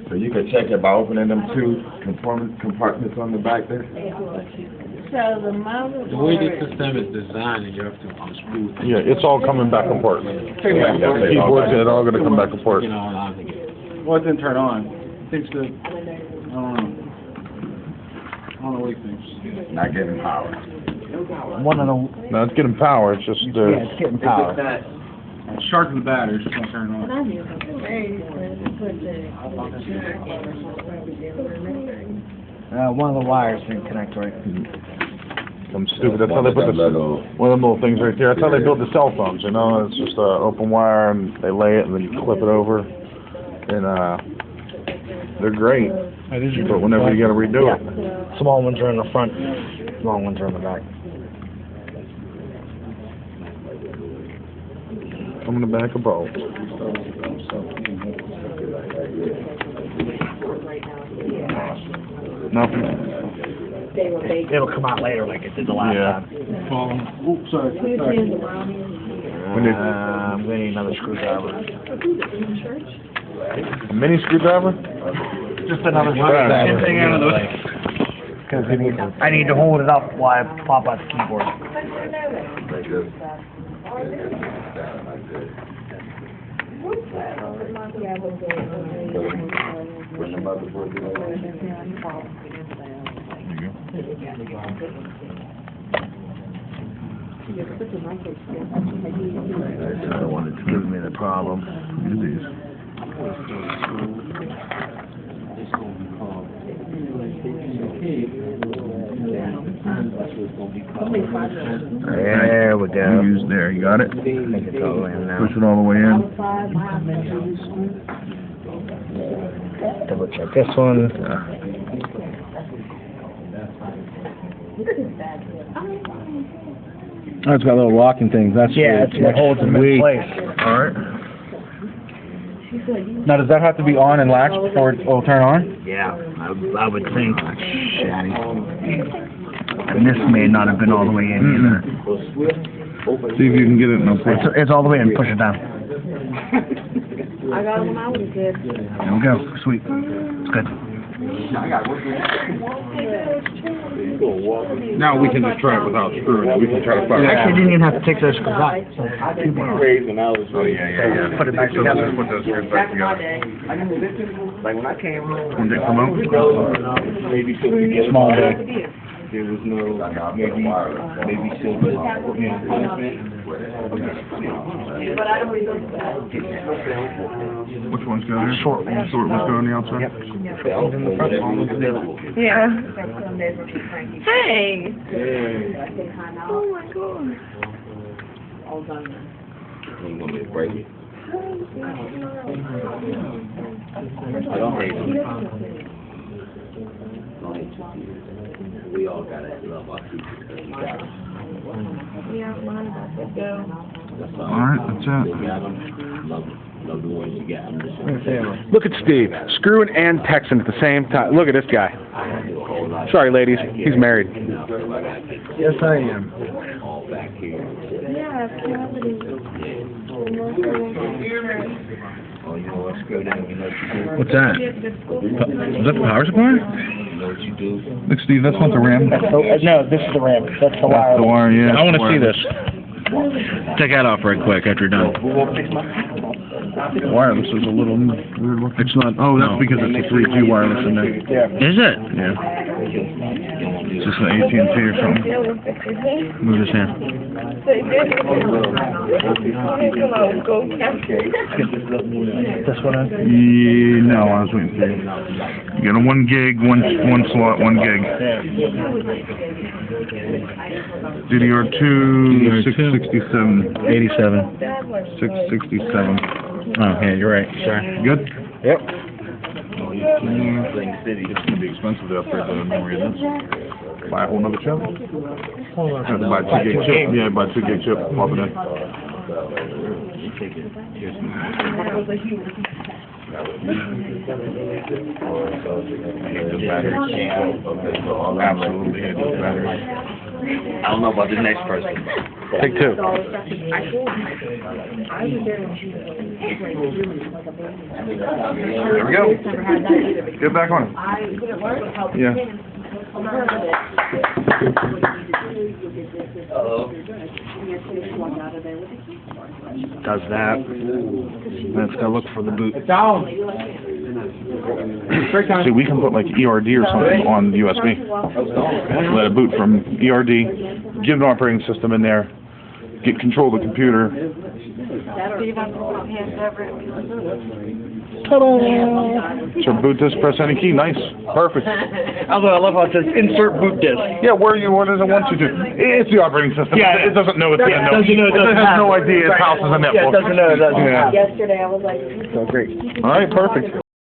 So you can check it by opening them two compartments on the back there. So the motherboard. The way the system is designed, you have to unscrew things. Yeah, it's all coming back apart. The keyboards, it's all gonna come back apart. You know, I think it. Well, it didn't turn on. I think the, I don't know what he thinks. Not getting power. One of the. No, it's getting power, it's just, Yeah, it's getting power. Sharp the battery, it's just not turning on. One of the wires didn't connect right. I'm stupid, that's how they put this, one of them little things right there, that's how they build the cell phones, you know, it's just an open wire and they lay it and then you flip it over, and they're great, but whenever you gotta redo it. Small ones are in the front, long ones are in the back. Come in the back of both. Nothing. It'll come out later like it did the last time. Oops, sorry. We need I'm gonna need another screwdriver. a mini screwdriver? Just another screwdriver. Because I need to hold it up while I pop out the keyboard. I don't want it to give me the problem. There we go. There, you got it? I think it's all in now. Push it all the way in. Double check this one. Oh, it's got little locking things. That's Yeah, it holds them in place. Alright. Now, does that have to be on and latched before it will turn on? Yeah, I would think. And this may not have been all the way in either. See if you can get it in place. It's all the way in. Push it down. I got them when I was a kid. There we go. Sweet. It's good. Now we can just try it without screwing it. We can try to fire it. Actually, you didn't even have to take those screws out. Oh, yeah. Put it back together. Put those screws back together. Like when I came home, When they come out? Small bag. There was no maybe silver replacement. Which one's going in? Short one's going on the outside? Yep. Yeah. Hey. Oh my god. You want me to break it? We all got it. Love our teachers. Yeah, mine about to go. Alright, that's it. Love the ones you got. Look at Steve, screwing and texting at the same time. Look at this guy. Sorry, ladies. He's married. Yes, I am. Yeah, cavity. Oh, you know what's good? You know what you do? What's that? Is that the power supply? You know what you do? Look, Steve, that's not the RAM. No, this is the RAM. That's the wire. That's the wire, yeah. I want to see this. Take that off right quick after you're done. Wireless is a little weird looking. It's not, oh, that's because it's a 3G wireless in there. Is it? Yeah. It's just an AT&T or something. Move this hand. This one in? Yeah, no, I was waiting for you. You got a 1 gig, one slot, 1 gig. DDR2, 667. 87. 667. Oh, yeah, you're right. Sorry. Good? Yep. It's going to be expensive to upgrade the memory of this. Buy a whole nother chip? Have to buy a 2 gig chip. Yeah, buy a 2 gig chip. Pop it in. Absolutely hate those batteries. I don't know about the next person. Take 2. There we go. Get back on it. Yeah. Does that. Then it's gonna look for the boot. See, we can put like ERD or something on the USB. Let it boot from ERD, give an operating system in there, get control of the computer. Ta-da! So boot disk, press any key, nice, perfect. Although I love how it says insert boot disk. Yeah, what does it want you to do? It's the operating system. Yeah, it doesn't know it's it doesn't know it doesn't has have no it. idea its house is a netbook. Yeah, it doesn't know it doesn't Yeah. Yesterday I was like. So great. All right, perfect.